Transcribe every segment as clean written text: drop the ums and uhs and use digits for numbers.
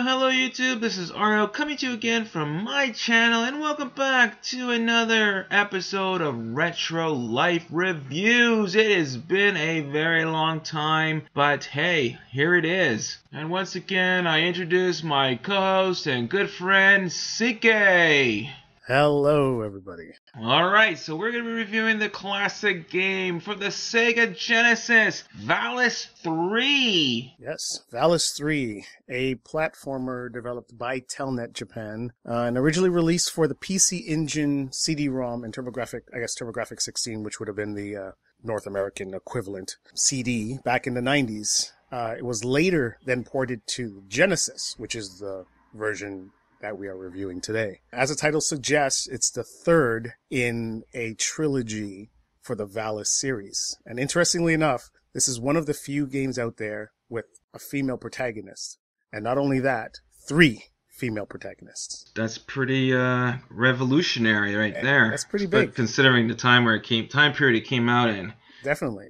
Hello YouTube, this is Ario coming to you again from my channel, and welcome back to another episode of Retro Life Reviews. It has been a very long time, but hey, here it is. And once again, I introduce my co-host and good friend, CK. Hello, everybody. Alright, so we're going to be reviewing the classic game for the Sega Genesis, Valis 3. Yes, Valis 3, a platformer developed by Telnet Japan, and originally released for the PC Engine CD-ROM and TurboGrafx 16, which would have been the North American equivalent CD back in the 90s. It was later then ported to Genesis, which is the version that we are reviewing today. As the title suggests, it's the third in a trilogy for the Valis series. And interestingly enough, this is one of the few games out there with a female protagonist. And not only that, 3 female protagonists. That's pretty revolutionary right there. That's pretty big, considering the time period it came out in. Definitely.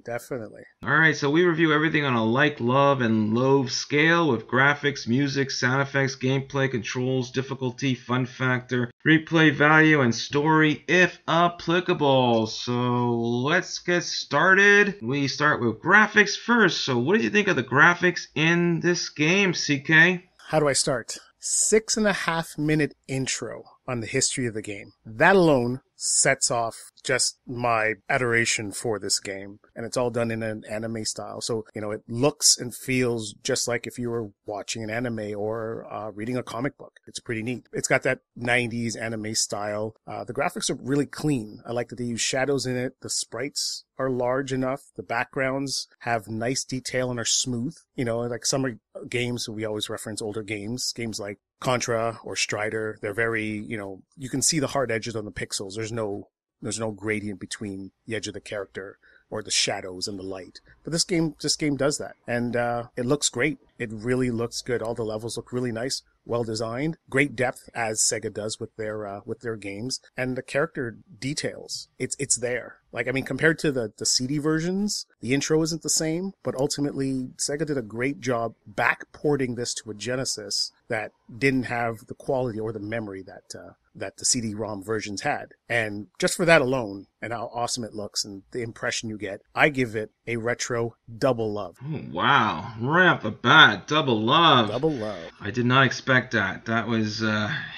Alright, so we review everything on a like, love, and loathe scale with graphics, music, sound effects, gameplay, controls, difficulty, fun factor, replay value, and story if applicable. So let's get started. We start with graphics first. So what did you think of the graphics in this game, CK? How do I start? 6.5 minute intro on the history of the game. That alone sets off just my adoration for this game. And it's all done in an anime style. So, it looks and feels just like if you were watching an anime or reading a comic book. It's pretty neat. It's got that 90s anime style. The graphics are really clean. I like that they use shadows in it. The sprites are large enough. The backgrounds have nice detail and are smooth. Like some games, we always reference older games like Contra or Strider. They're very, you can see the hard edges on the pixels. There's no gradient between the edge of the character or the shadows and the light. But this game does that. And it looks great. It really looks good. All the levels look really nice, well designed, great depth, as Sega does with their games, and the character details. It's there. Compared to the CD versions, the intro isn't the same, but ultimately Sega did a great job backporting this to a Genesis that didn't have the quality or the memory that the CD-ROM versions had. And just for that alone, and how awesome it looks and the impression you get, I give it a retro double love. Oh, wow. Right off the bat, double love. Double love. I did not expect that. That was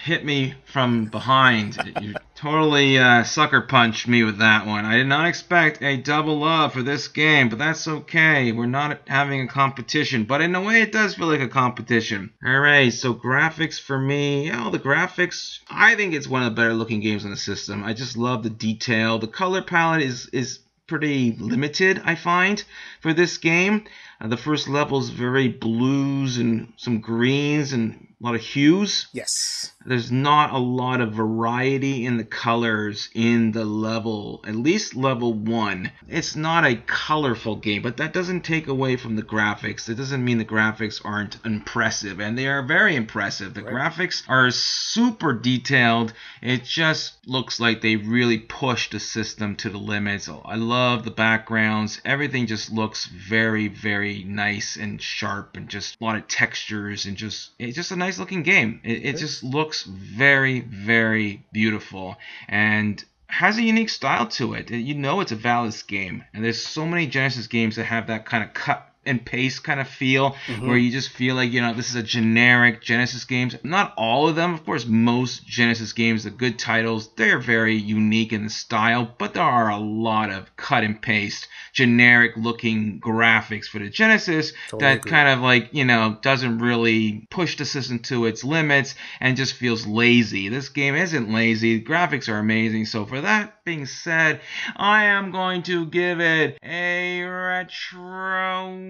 hit me from behind. You totally sucker punched me with that one. I did not expect a double love for this game, but that's okay. We're not having a competition, but in a way it does feel like a competition. Alright, so graphics for me, the graphics, I think it's one of the better looking games on the system. I just love the detail. The color palette is pretty limited, I find, for this game. The first level is very blues and some greens and a lot of hues. Yes. There's not a lot of variety in the colors in the level, at least level 1. It's not a colorful game, but that doesn't take away from the graphics. It doesn't mean the graphics aren't impressive, and they are very impressive. The graphics are super detailed. It just looks like they really pushed the system to the limits. I love the backgrounds. Everything just looks very, very nice and sharp, and just a lot of textures, and it's just a nice looking game. It just looks very, very beautiful and has a unique style to it. It's a Valis game, and there's so many Genesis games that have that kind of cut and paste kind of feel, where you just feel like, this is a generic Genesis games. Not all of them, of course. Most Genesis games, the good titles, they're very unique in the style, but there are a lot of cut and paste, generic looking graphics for the Genesis that kind of doesn't really push the system to its limits and just feels lazy. This game isn't lazy. The graphics are amazing. So for that being said, I am going to give it a retro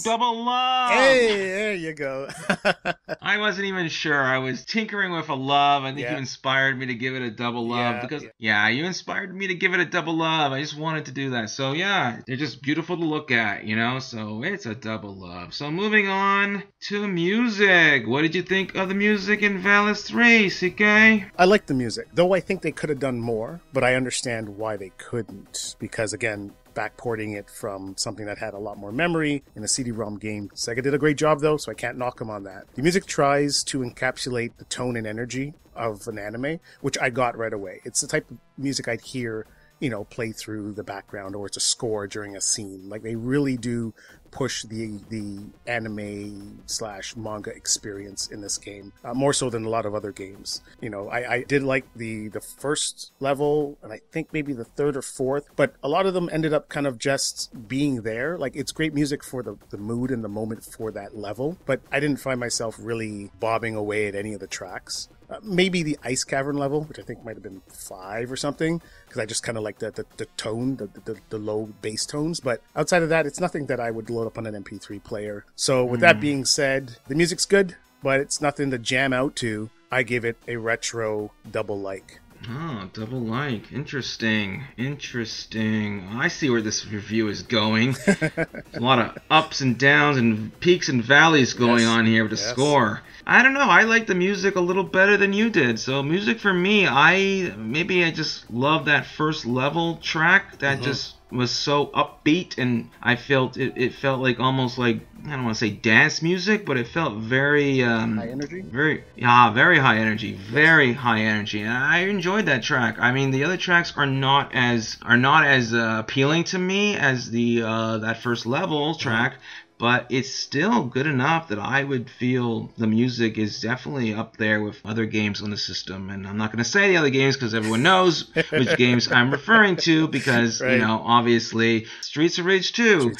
double love. Hey, there you go. I wasn't even sure. I was tinkering with a love. I think you inspired me to give it a double love you inspired me to give it a double love. I just wanted to do that. So they're just beautiful to look at, so it's a double love. So moving on to music. What did you think of the music in Valis 3, CK? I like the music, though I think they could have done more, but I understand why they couldn't, because again, backporting it from something that had a lot more memory in a CD-ROM game. Sega did a great job though, so I can't knock them on that. The music tries to encapsulate the tone and energy of an anime, which I got right away. It's the type of music I'd hear, play through the background, or it's a score during a scene. Like, they really do push the anime / manga experience in this game, more so than a lot of other games. I did like the first level, and I think maybe the third or fourth, but a lot of them ended up kind of just being there. Like, it's great music for the mood and the moment for that level, but I didn't find myself really bobbing away at any of the tracks. Maybe the Ice Cavern level, which I think might have been 5 or something, because I just kind of like the tone, the low bass tones. But outside of that, it's nothing that I would load up on an MP3 player. So with that being said, the music's good, but it's nothing to jam out to. I give it a retro double like. Oh, double like. Interesting. I see where this review is going. There's a lot of ups and downs and peaks and valleys going on here with the score. I don't know. I like the music a little better than you did. So music for me, I just love that first level track that just was so upbeat, and I felt it felt like almost like, I don't want to say dance music, but it felt very high energy. Very high energy, and I enjoyed that track. I mean, the other tracks are not as appealing to me as the that first level track. But it's still good enough that I would feel the music is definitely up there with other games on the system. And I'm not going to say the other games because everyone knows which games I'm referring to, because, obviously, Streets of Rage 2,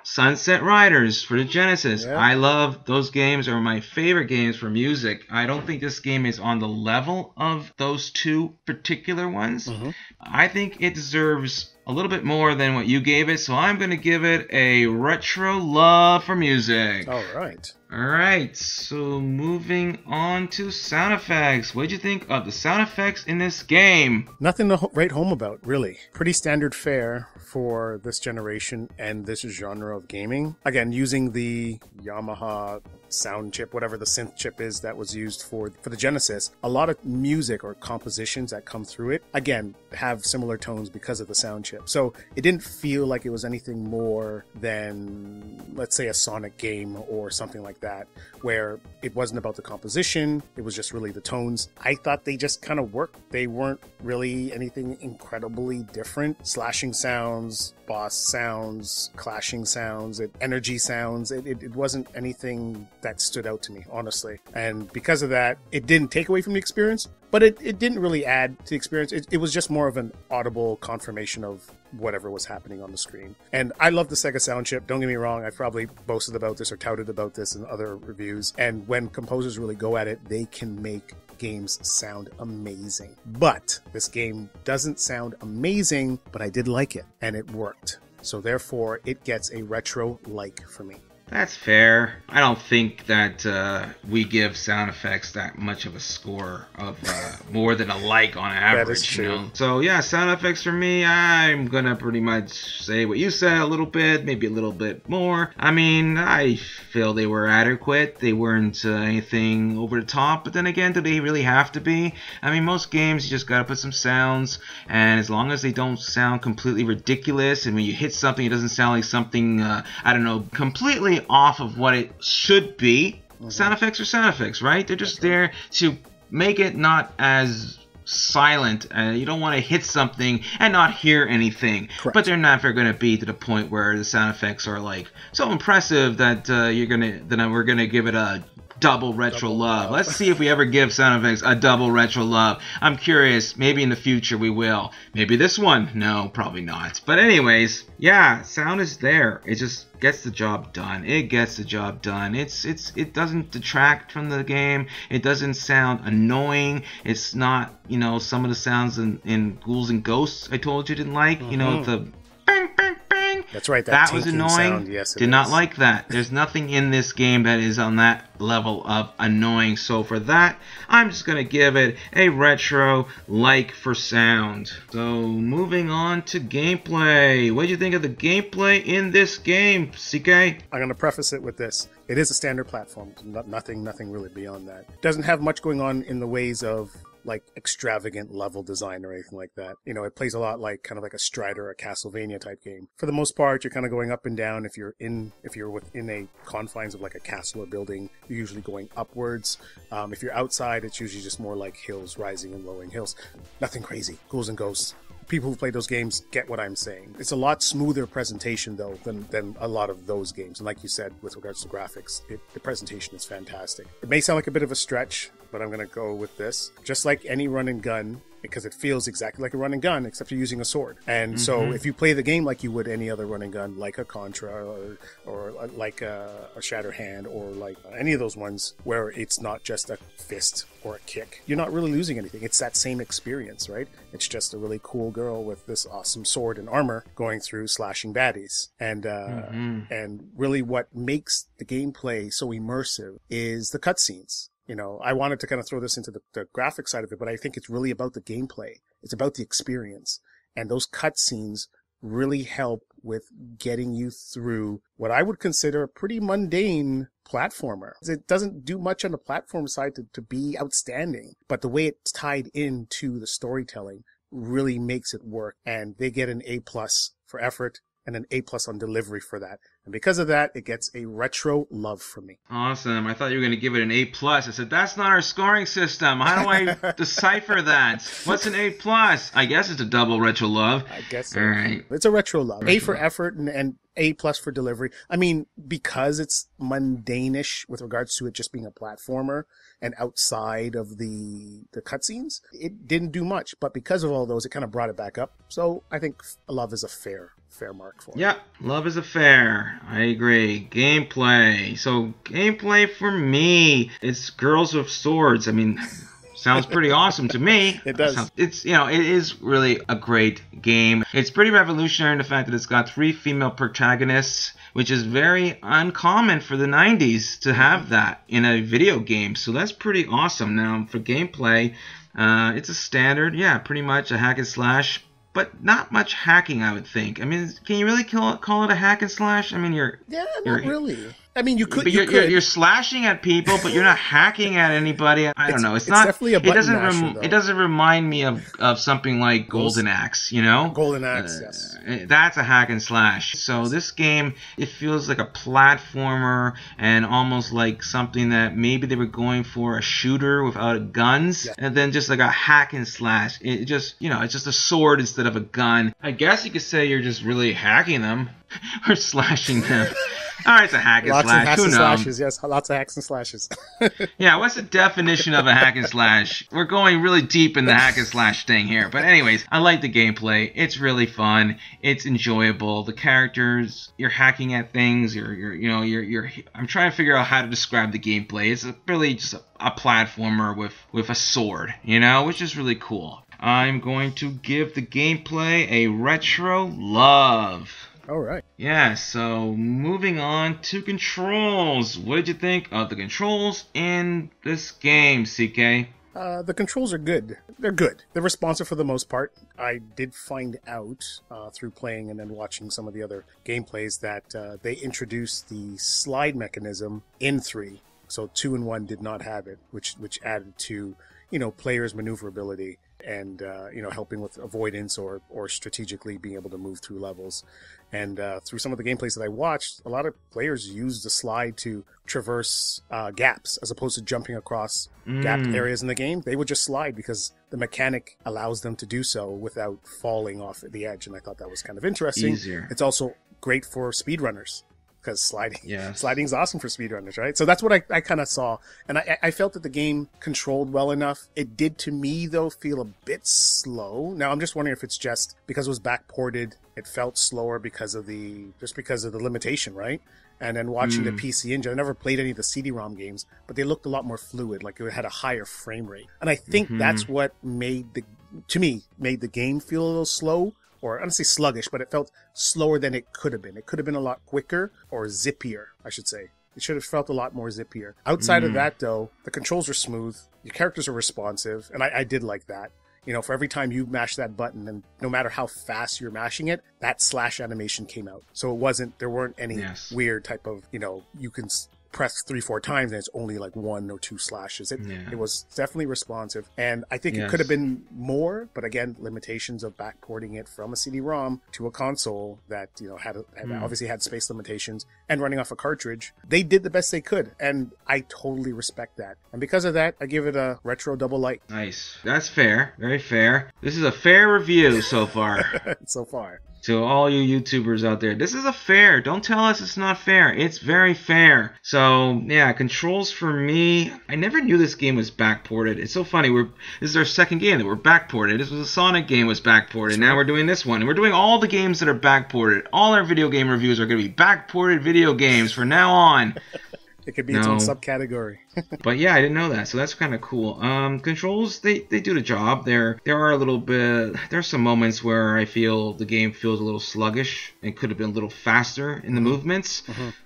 Sunset Riders for the Genesis. I love those games. Are my favorite games for music. I don't think this game is on the level of those two particular ones. I think it deserves a little bit more than what you gave it, so I'm going to give it a retro love for music. All right, so moving on to sound effects. What did you think of the sound effects in this game? Nothing to write home about, really. Pretty standard fare for this generation and this genre of gaming. Again, using the Yamaha sound chip, whatever the synth chip is that was used for the Genesis. A lot of music or compositions that come through it, again, have similar tones because of the sound chip. So it didn't feel like it was anything more than, let's say, a Sonic game or something like that, where it wasn't about the composition, it was just really the tones. I thought they just kind of worked. They weren't really anything incredibly different. Slashing sounds, boss sounds, clashing sounds, energy sounds. It wasn't anything that stood out to me, honestly. And because of that, it didn't take away from the experience, but it didn't really add to the experience. It was just more of an audible confirmation of whatever was happening on the screen. And I love the Sega sound chip. Don't get me wrong. I've probably boasted about this or touted about this in other reviews. And when composers really go at it, they can make games sound amazing. But this game doesn't sound amazing, but I did like it and it worked. So therefore, it gets a retro like for me. That's fair. I don't think that we give sound effects that much of a score of more than a like on average. That is true. So yeah, sound effects for me, I'm gonna pretty much say what you said a little bit, maybe a little bit more. I mean, I feel they were adequate. They weren't anything over the top. But then again, do they really have to be? I mean, most games you just gotta put some sounds, and as long as they don't sound completely ridiculous, and when you hit something, it doesn't sound like something completely off of what it should be. Sound effects are sound effects, right? They're just there to make it not as silent. You don't want to hit something and not hear anything. Correct. But they're never going to be to the point where the sound effects are like so impressive that we're gonna give it a double retro love. Let's see if we ever give sound effects a double retro love. I'm curious. Maybe in the future we will. Maybe this one? No, probably not. But anyways, yeah, sound is there. It just gets the job done. It gets the job done. It doesn't detract from the game. It doesn't sound annoying. It's not, some of the sounds in Ghouls and Ghosts I told you didn't like. The bang, bang, bang. That's right. That was annoying. Sound. Yes, Did not like that. There's nothing in this game that is on that level of annoying. So for that, I'm just going to give it a retro like for sound. So moving on to gameplay. What did you think of the gameplay in this game, CK? I'm going to preface it with this. It is a standard platform. Nothing really beyond that. Doesn't have much going on in the ways of like extravagant level design or anything like that. You know, it plays a lot like kind of like a Strider or a Castlevania type game. For the most part, you're kind of going up and down. If you're within a confines of like a castle or building, you're usually going upwards. If you're outside, it's usually just more like hills, rising and lowering hills. Nothing crazy. Ghouls and ghosts. People who play those games get what I'm saying. It's a lot smoother presentation, though, than a lot of those games. And like you said, with regards to graphics, the presentation is fantastic. It may sound like a bit of a stretch, but I'm going to go with this. Just like any run and gun, because it feels exactly like a run and gun, except you're using a sword. And so if you play the game like you would any other run and gun, like a Contra or like a Shatterhand or like any of those ones where it's not just a fist or a kick, you're not really losing anything. It's that same experience, right? It's just a really cool girl with this awesome sword and armor going through slashing baddies. And really what makes the gameplay so immersive is the cutscenes. You know, I wanted to kind of throw this into the graphic side of it, but I think it's really about the gameplay. It's about the experience. And those cutscenes really help with getting you through what I would consider a pretty mundane platformer. It doesn't do much on the platform side to be outstanding, but the way it's tied into the storytelling really makes it work. And they get an A+ for effort and an A+ on delivery for that. And because of that, it gets a retro love from me. Awesome. I thought you were going to give it an A+. I said, that's not our scoring system. How do I decipher that? What's an A+? I guess it's a double retro love. I guess so. All right. It's a retro love. A for effort and A+ for delivery. I mean, because it's mundane-ish with regards to it just being a platformer and outside of the cutscenes, it didn't do much. But because of all those, it kind of brought it back up. So I think love is a fair mark for it. Yeah, love is a fair. I agree. Gameplay. So gameplay for me, it's girls with swords. I mean, sounds pretty awesome to me. It does. It's, it is really a great game. It's pretty revolutionary in the fact that it's got 3 female protagonists, which is very uncommon for the 90s to have that in a video game. So that's pretty awesome. Now, for gameplay, it's a standard, pretty much a hack and slash. But not much hacking, I would think. I mean, can you really call it a hack and slash? I mean, not really. I mean, you could. But you're slashing at people, but you're not hacking at anybody. I don't know. It's not. Definitely a button masher, though. It doesn't remind me of something like Golden Axe. Golden Axe, yes. That's a hack and slash. So this game, it feels like a platformer and almost like something that maybe they were going for a shooter without guns, and then just like a hack and slash. It just, it's just a sword instead of a gun. I guess you could say you're just really hacking them or slashing them. All right, it's a hack and slash. Lots of hacks Who and knows? slashes, yes. Lots of hacks and slashes. Yeah, what's the definition of a hack and slash? We're going really deep in the hack and slash thing here. But anyways, I like the gameplay. It's really fun. It's enjoyable. The characters, you're hacking at things. I'm trying to figure out how to describe the gameplay. It's really just a platformer with a sword, which is really cool. I'm going to give the gameplay a retro love. All right. Yeah, so moving on to controls. What did you think of the controls in this game, CK? The controls are good. They're good. They're responsive for the most part. I did find out through playing and then watching some of the other gameplays that they introduced the slide mechanism in 3. So 2 and 1 did not have it, which added to, players' maneuverability and, helping with avoidance or strategically being able to move through levels. And through some of the gameplays that I watched, a lot of players used the slide to traverse gaps as opposed to jumping across gapped areas in the game. They would just slide because the mechanic allows them to do so without falling off the edge. And I thought that was kind of interesting. Easier. It's also great for speedrunners. Because sliding's awesome for speedrunners, right? So that's what I kind of saw. And I felt that the game controlled well enough. It did, to me, though, feel a bit slow. Now, I'm just wondering if it's just because it was backported, it felt slower because of the limitation, right? And then watching the PC Engine, I never played any of the CD-ROM games, but they looked a lot more fluid, like it had a higher frame rate. And I think that's what made the game feel a little slow. Or I don't say sluggish, but it felt slower than it could have been. It could have been a lot quicker or zippier, I should say. It should have felt a lot more zippier. Outside of that, though, the controls are smooth. Your characters are responsive, and I did like that. For every time you mash that button, and no matter how fast you're mashing it, that slash animation came out. So there weren't any weird type of, you can press 3-4 times and it's only like 1 or 2 slashes. It was definitely responsive, and I think it could have been more, but again, limitations of backporting it from a CD-ROM to a console that, you know, had obviously had space limitations and running off a cartridge. They did the best they could, and I totally respect that. And because of that, I give it a retro double light. Nice. That's fair. Very fair. This is a fair review so far. So far. To all you YouTubers out there, this is a fair. Don't tell us it's not fair. It's very fair. So, yeah, Controls for me, I never knew this game was backported. It's so funny. This is our second game that we're backported. This was a Sonic game was backported. Now we're doing this one. And we're doing all the games that are backported. All our video game reviews are going to be backported video games from now on. It could be its own subcategory. But yeah, I didn't know that, so that's kind of cool. Controls, they do the job. There are some moments where I feel the game feels a little sluggish and could have been a little faster in the movements.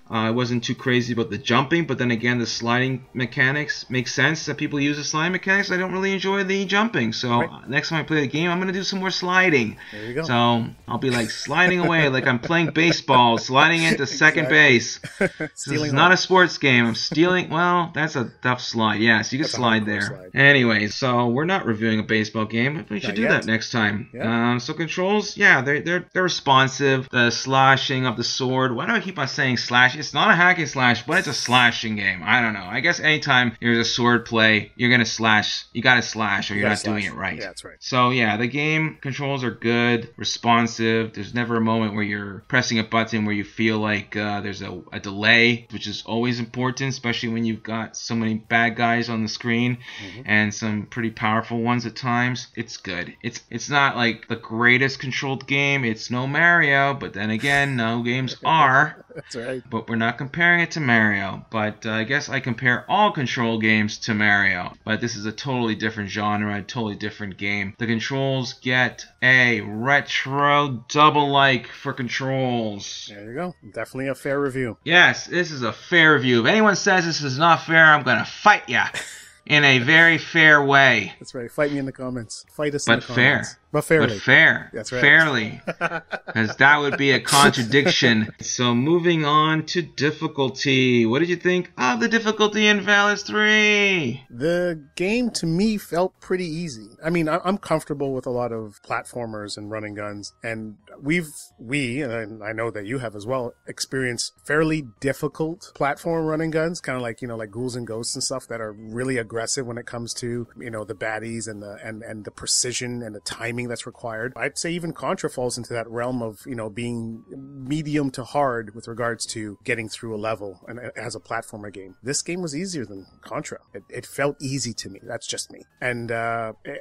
I wasn't too crazy about the jumping, but then again, the sliding mechanics make sense that people use the sliding mechanics. I don't really enjoy the jumping, so next time I play the game, I'm going to do some more sliding. There you go. So I'll be like sliding away like I'm playing baseball, sliding into second base. This is not a sports game. I'm stealing. Well, that's a tough slide. Yes, you can slide there. Slide. Anyway, so we're not reviewing a baseball game, but we should do that next time. Yeah. So Controls, yeah, they're responsive. The slashing of the sword. Why do I keep on saying slash? It's not a hack and slash, but it's a slashing game. I don't know. I guess anytime there's a sword play, you're gonna slash. You gotta slash, or you're not doing it right. Yeah, that's right. So yeah, the game controls are good, responsive. There's never a moment where you're pressing a button where you feel like there's a delay, which is always important, especially when you've got so many bad guys on the screen and some pretty powerful ones at times. It's good. It's not like the greatest controlled game. It's no Mario, but then again, no games are. That's right. But we're not comparing it to Mario. But I guess I compare all control games to Mario. But this is a totally different genre, a totally different game. The controls get a retro double like for Controls. There you go. Definitely a fair review. Yes, this is a fair review. If anyone says this is not fair, I'm going to fight ya in a very fair way. That's right. Fight me in the comments. Fight us in the But fair. comments. But fairly. But fair. That's right. Fairly. Because that would be a contradiction. So moving on to difficulty. What did you think of the difficulty in Valis 3? The game to me felt pretty easy. I mean, I'm comfortable with a lot of platformers and running guns, and we, and I know that you have as well, experienced fairly difficult platform running guns, kind of like, like Ghouls and Ghosts and stuff that are really aggressive when it comes to, the baddies and the precision and the timing that's required. I'd say even Contra falls into that realm of, being medium to hard with regards to getting through a level and as a platformer game. This game was easier than Contra. It felt easy to me. That's just me. And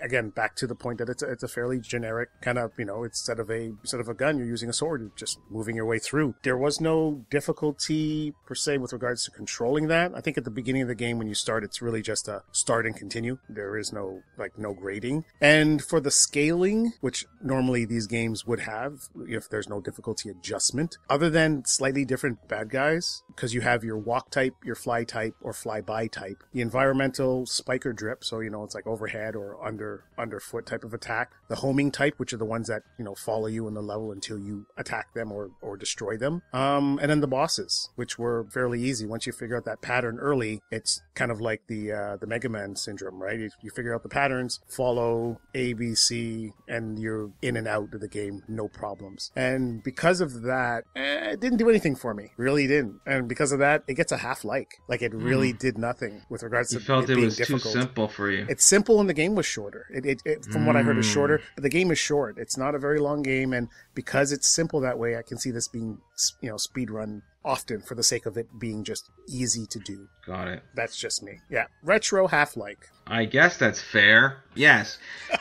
again, back to the point that it's a fairly generic kind of, instead of a gun, you're using a sword, you're just moving your way through. There was no difficulty per se with regards to controlling that. I think at the beginning of the game when you start, it's really just a start and continue. There is no grading. And for the scaling, which normally these games would have if there's no difficulty adjustment, other than slightly different bad guys, because you have your walk type, your fly type, or fly by type, the environmental spike or drip, so it's like overhead or underfoot type of attack, the homing type, which are the ones that follow you in the level until you attack them or destroy them, and then the bosses, which were fairly easy. Once you figure out that pattern early, it's kind of like the Mega Man syndrome, right? You figure out the patterns, follow A, B, C, and you're in and out of the game, no problems. And because of that, it didn't do anything for me. Really didn't. And because of that, it gets a half-like. Like, it really did nothing with regards to it being difficult. You felt it was too simple for you. It's simple and the game was shorter. From what I heard, is shorter, but the game is short. It's not a very long game, and because it's simple that way, I can see this being, speed run often for the sake of it being just easy to do. Got it. That's just me. Yeah. Retro half-like. I guess that's fair. Yes.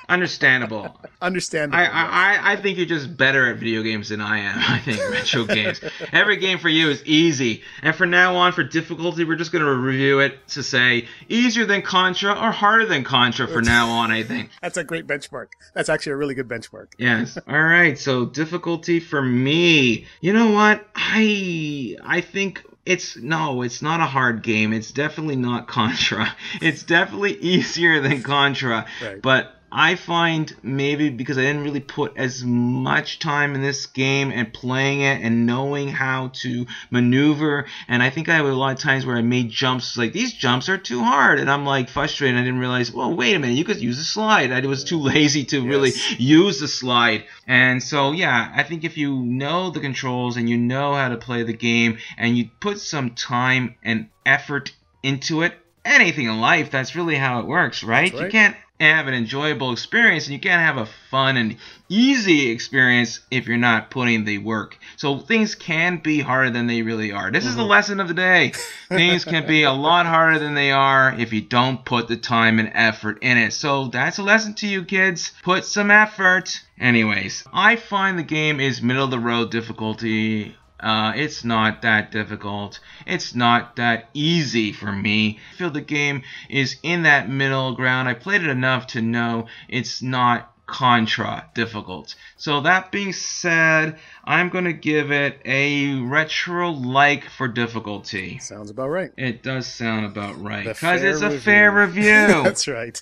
Understandable. Understandable. I think you're just better at video games than I am. I think retro games. Every game for you is easy. And from now on, for difficulty, we're just going to review it to say easier than Contra or harder than Contra for now on, I think. That's a great benchmark. That's actually a really good benchmark. Yes. All right. So difficulty for me. You know what? I think it's not a hard game. It's definitely not Contra. It's definitely easier than Contra. Right. But I find maybe because I didn't really put as much time in this game and playing it and knowing how to maneuver, and I think I have a lot of times where I made jumps like these jumps are too hard, and I'm like frustrated. I didn't realize, well, wait a minute, you could use a slide. I was too lazy to really use the slide. And so, yeah, I think if you know the controls and you know how to play the game and you put some time and effort into it, anything in life, that's really how it works, right? You can't have an enjoyable experience and you can't have a fun and easy experience if you're not putting the work. So things can be harder than they really are. This is the lesson of the day. Things can be a lot harder than they are if you don't put the time and effort in it. So that's a lesson to you kids. Put some effort. Anyways, I find the game is middle of the road difficulty. It's not that difficult. It's not that easy for me. I feel the game is in that middle ground. I played it enough to know it's not Contra difficult. So that being said, I'm going to give it a retro-like for difficulty. Sounds about right. It does sound about right. Because it's a fair review. That's right.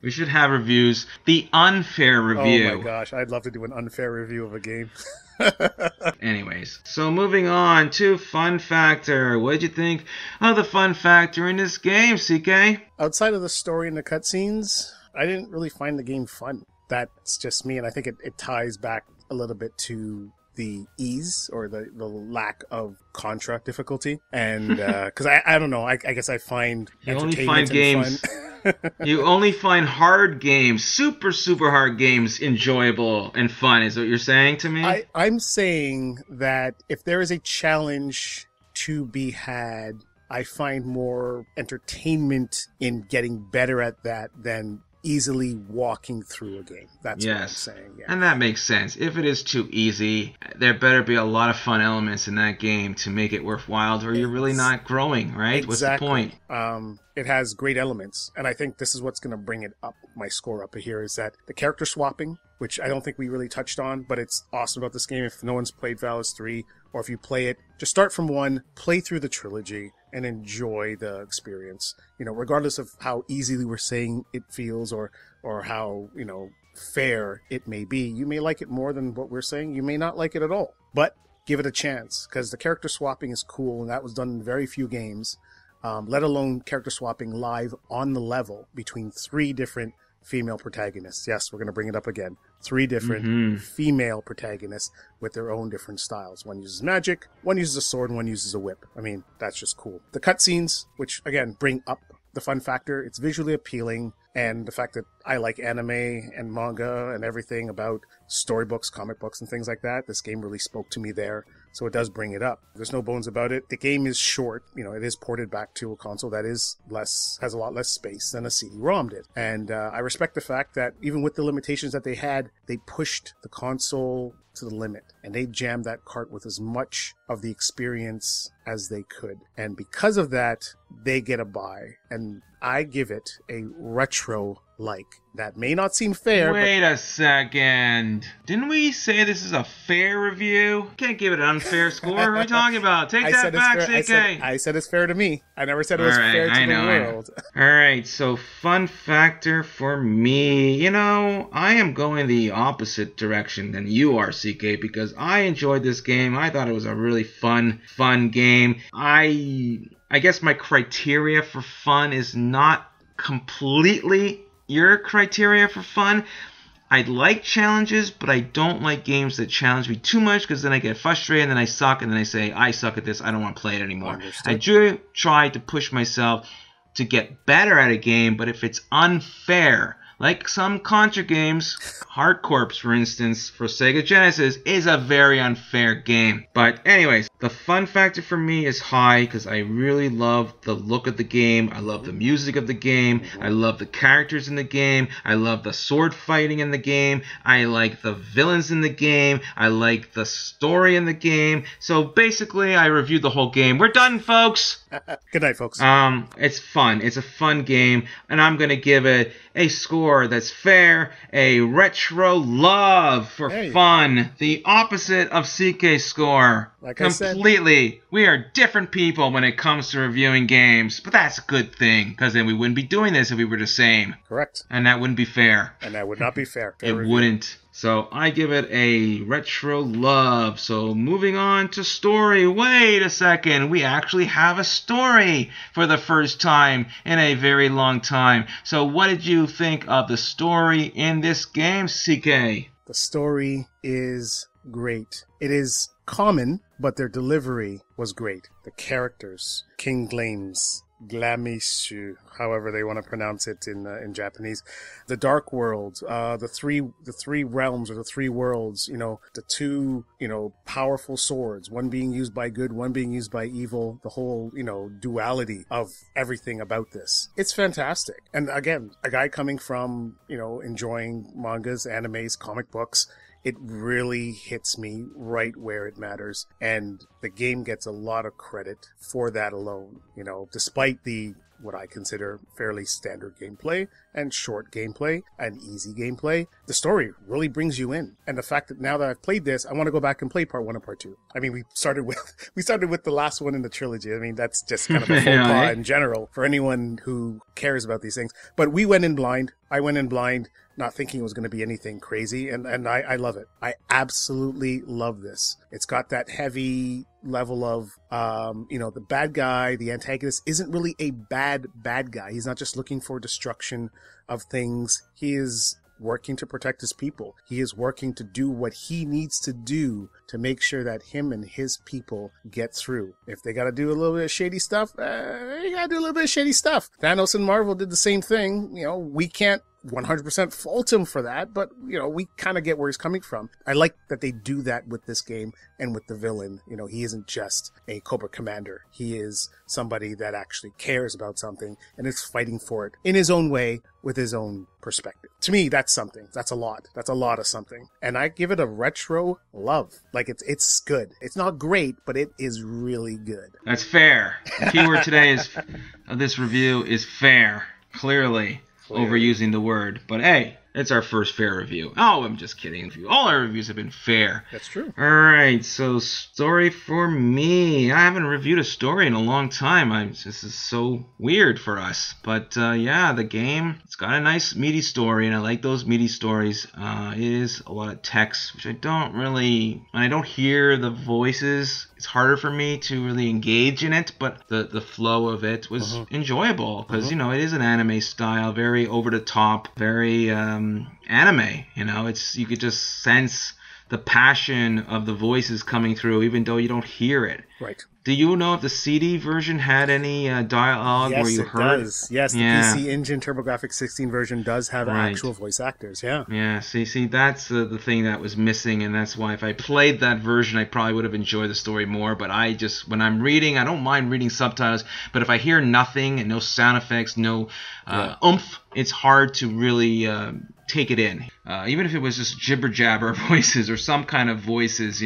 We should have reviews. The unfair review. Oh my gosh, I'd love to do an unfair review of a game. Anyways, so moving on to fun factor. What did you think of the fun factor in this game, CK? Outside of the story and the cutscenes, I didn't really find the game fun. That's just me, and I think it ties back a little bit to the ease or the lack of Contra difficulty. And because I don't know, I guess I find you only find games. You only find hard games, super hard games, enjoyable and fun. Is what you're saying to me? I'm saying that if there is a challenge to be had, I find more entertainment in getting better at that than easily walking through a game. That's what I'm saying. Yeah. And that makes sense. If it is too easy, there better be a lot of fun elements in that game to make it worthwhile, or you're really not growing, right? Exactly. What's the point? It has great elements, and I think this is what's going to bring it up, my score up here, is that the character swapping, which I don't think we really touched on, but it's awesome about this game. If no one's played Valis 3, or if you play it, just start from 1, play through the trilogy, and enjoy the experience. You know, regardless of how easily we're saying it feels or how, you know, fair it may be, you may like it more than what we're saying. You may not like it at all, but give it a chance, because the character swapping is cool, and that was done in very few games, let alone character swapping live on the level between 3 different female protagonists. Yes, we're going to bring it up again. 3 different female protagonists with their own different styles. One uses magic, one uses a sword, and one uses a whip. I mean, that's just cool. The cutscenes, which, again, bring up the fun factor. It's visually appealing, and the fact that I like anime and manga and everything about storybooks, comic books, and things like that, this game really spoke to me there. So it does bring it up. There's no bones about it. The game is short. You know, it is ported back to a console that is has a lot less space than a CD-ROM did. And I respect the fact that even with the limitations that they had, they pushed the console to the limit. And they jammed that cart with as much of the experience as they could. And because of that, they get a buy. And I give it a retro-like. That may not seem fair. Wait a second. Didn't we say this is a fair review? Can't give it an unfair score. What are we talking about? Take that back, CK. I said it's fair to me. I never said it was fair to the world. Alright, so fun factor for me. You know, I am going the opposite direction than you are, CK, because I enjoyed this game. I thought it was a really fun game. I guess my criteria for fun is not completely your criteria for fun. I like challenges, but I don't like games that challenge me too much, because then I get frustrated and then I suck, and then I say, I suck at this, I don't want to play it anymore. Understood. I do try to push myself to get better at a game, but if it's unfair, like some Contra games, Heart Corps, for instance, for Sega Genesis, is a very unfair game. But anyways, the fun factor for me is high, because I really love the look of the game. I love the music of the game. I love the characters in the game. I love the sword fighting in the game. I like the villains in the game. I like the story in the game. So basically, I reviewed the whole game. We're done, folks. Good night, folks. It's fun. It's a fun game, and I'm going to give it a score score that's fair, a retro love for fun, the opposite of CK's score. Like I said, completely. We are different people when it comes to reviewing games, but that's a good thing, because then we wouldn't be doing this if we were the same. Correct. And that wouldn't be fair. And that would not be fair. It wouldn't. So I give it a retro love. So moving on to story. Wait a second. We actually have a story for the first time in a very long time. So what did you think of the story in this game, CK? The story is great. It is common, but their delivery was great. The characters, King Glamishu, however they want to pronounce it in Japanese, the Dark World, the three realms or the three worlds, the two, powerful swords, one being used by good, one being used by evil, the whole, duality of everything about this. It's fantastic. And again, a guy coming from, enjoying mangas, animes, comic books, it really hits me right where it matters. And the game gets a lot of credit for that alone. Despite what I consider fairly standard gameplay and short gameplay and easy gameplay, the story really brings you in. And the fact that now that I've played this, I want to go back and play part 1 and part 2. I mean, we started with the last one in the trilogy. I mean, that's just kind of a faux pas in general for anyone who cares about these things. But we went in blind. I went in blind, not thinking it was going to be anything crazy, and I love it. I absolutely love this. It's got that heavy level of, the bad guy, the antagonist isn't really a bad guy. He's not just looking for destruction of things. He is working to protect his people. He is working to do what he needs to do to make sure that him and his people get through. If they got to do a little bit of shady stuff, they got to do a little bit of shady stuff. Thanos and Marvel did the same thing. We can't 100% fault him for that, but we kind of get where he's coming from. I like that they do that with this game and with the villain. He isn't just a Cobra commander. He is somebody that actually cares about something and is fighting for it in his own way with his own perspective. To me, that's something. That's a lot. That's a lot of something. And I give it a retro love. Like it's good. It's not great, but it is really good. That's fair. The keyword today of this review is fair. Clearly. Overusing the word, but hey, it's our first fair review. Oh, I'm just kidding. All our reviews have been fair. That's true. Alright, so story for me. I haven't reviewed a story in a long time. This is so weird for us. But the game, it's got a nice meaty story, and I like those meaty stories. It is a lot of text, which I don't really, when I don't hear the voices, it's harder for me to really engage in it, but the flow of it was enjoyable, because, it is an anime style, very over the top, very anime. You could just sense the passion of the voices coming through, even though you don't hear it. Right. Do you know if the CD version had any dialogue where you heard? Yes, it does. Yes, the PC Engine TurboGrafx 16 version does have actual voice actors, yeah. Yeah, see, that's the thing that was missing, and that's why if I played that version, I probably would have enjoyed the story more, but when I'm reading, I don't mind reading subtitles, but if I hear nothing and no sound effects, no oomph, it's hard to really take it in. Even if it was just jibber-jabber voices or some kind of voices,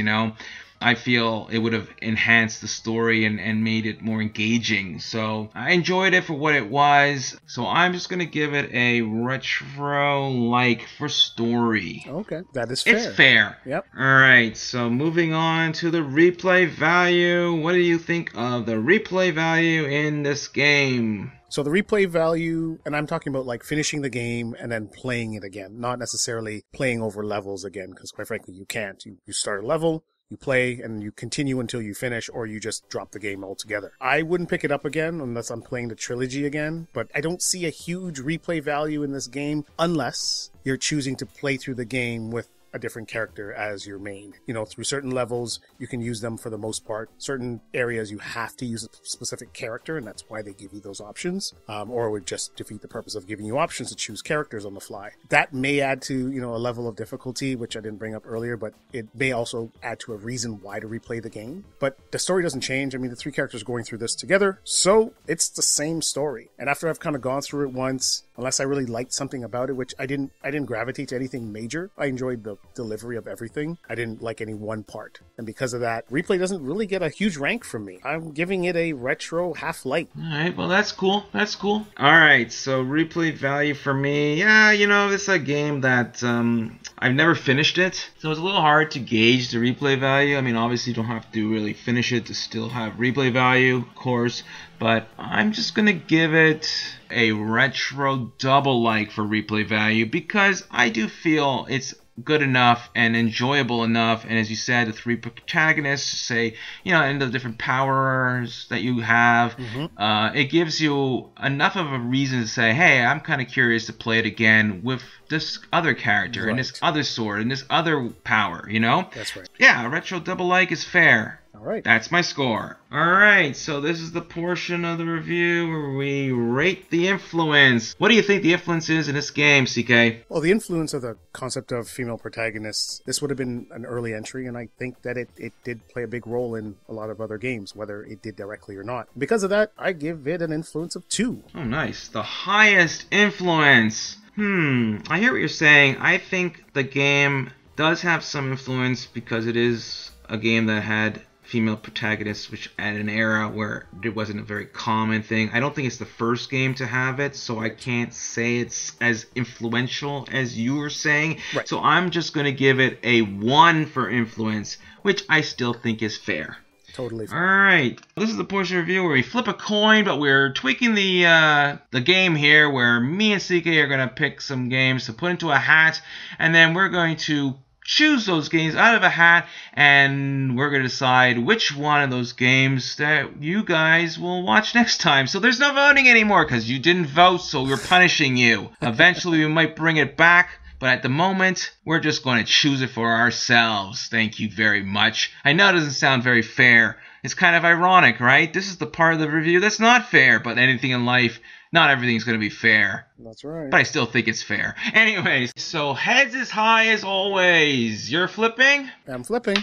I feel it would have enhanced the story and made it more engaging. So I enjoyed it for what it was. So I'm just going to give it a retro-like for story. Okay, that is fair. It's fair. Yep. All right, so moving on to the replay value. What do you think of the replay value in this game? So the replay value, and I'm talking about like finishing the game and then playing it again, not necessarily playing over levels again, because quite frankly, you can't. You start a level, you play, and you continue until you finish, or you just drop the game altogether. I wouldn't pick it up again unless I'm playing the trilogy again, but I don't see a huge replay value in this game unless you're choosing to play through the game with a different character as your main. Through certain levels, you can use them for the most part. Certain areas, you have to use a specific character, and that's why they give you those options. Or it would just defeat the purpose of giving you options to choose characters on the fly. That may add to, a level of difficulty, which I didn't bring up earlier, but it may also add to a reason why to replay the game. But the story doesn't change. I mean, the three characters are going through this together, so it's the same story. And after I've kind of gone through it once, unless I really liked something about it, which I didn't gravitate to anything major. I enjoyed the delivery of everything. I didn't like any one part. And because of that, Replay doesn't really get a huge rank from me. I'm giving it a retro half light. All right, well, that's cool. That's cool. All right, so Replay value for me, yeah, you know, this is a game that I've never finished it, so it's a little hard to gauge the replay value. I mean, obviously you don't have to really finish it to still have replay value, of course, but I'm just going to give it a retro double like for replay value because I do feel it's good enough and enjoyable enough, and as you said, the 3 protagonists, say, you know, and the different powers that you have, it gives you enough of a reason to say, hey, I'm kind of curious to play it again with this other character and this other sword and this other power, you know? That's right. Yeah, a retro double like is fair. All right. That's my score. All right, so this is the portion of the review where we rate the influence. What do you think the influence is in this game, CK? Well, the influence of the concept of female protagonists, this would have been an early entry, and I think that it did play a big role in a lot of other games, whether it did directly or not. Because of that, I give it an influence of 2. Oh, nice. The highest influence. I hear what you're saying. I think the game does have some influence because it is a game that had female protagonists, which at an era where it wasn't a very common thing. I don't think it's the first game to have it, so I can't say it's as influential as you were saying. Right. So I'm just going to give it a 1 for influence, which I still think is fair. Totally fair. All right, this is the portion of review where we flip a coin, but we're tweaking the game here, where me and CK are going to pick some games to put into a hat, and then we're going to choose those games out of a hat, and we're going to decide which one of those games that you guys will watch next time. So there's no voting anymore because you didn't vote, so we're punishing you. Eventually we might bring it back, but at the moment we're just going to choose it for ourselves. Thank you very much. I know it doesn't sound very fair. It's kind of ironic, right? This is the part of the review that's not fair, but anything in life, not everything's going to be fair. That's right. But I still think it's fair. Anyways, so heads is high as always. You're flipping? I'm flipping.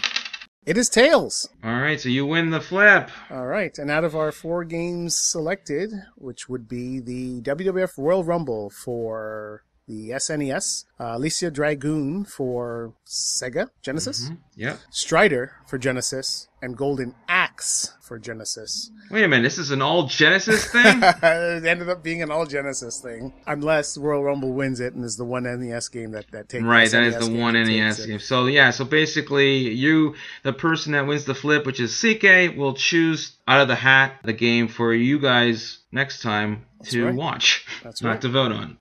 It is tails. All right, so you win the flip. All right, and out of our 4 games selected, which would be the WWF Royal Rumble for the SNES, Alicia Dragoon for Sega Genesis, Yep. Strider for Genesis, and Golden Axe for Genesis. Wait a minute, this is an all Genesis thing? It ended up being an all Genesis thing, unless Royal Rumble wins it and is the one NES game that takes. Right, that is the one NES game. So yeah, so basically you, the person that wins the flip, which is CK, will choose out of the hat the game for you guys next time to watch, not to vote on.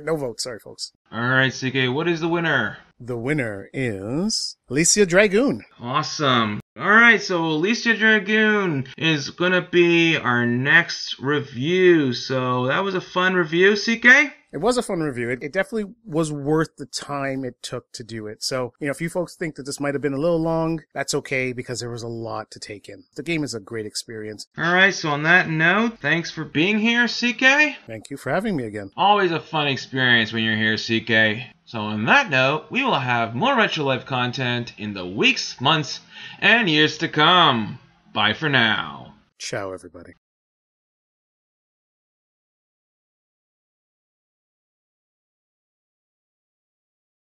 No votes, sorry folks. Alright, CK, what is the winner? The winner is Alicia Dragoon. Awesome. Alright, so Alicia Dragoon is gonna be our next review. So that was a fun review, CK? It was a fun review. It definitely was worth the time it took to do it. So, you know, if you folks think that this might have been a little long, that's okay because there was a lot to take in. The game is a great experience. Alright, so on that note, thanks for being here, CK. Thank you for having me again. Always a fun experience when you're here, CK. So on that note, we will have more Retro Life content in the weeks, months, and years to come. Bye for now. Ciao, everybody.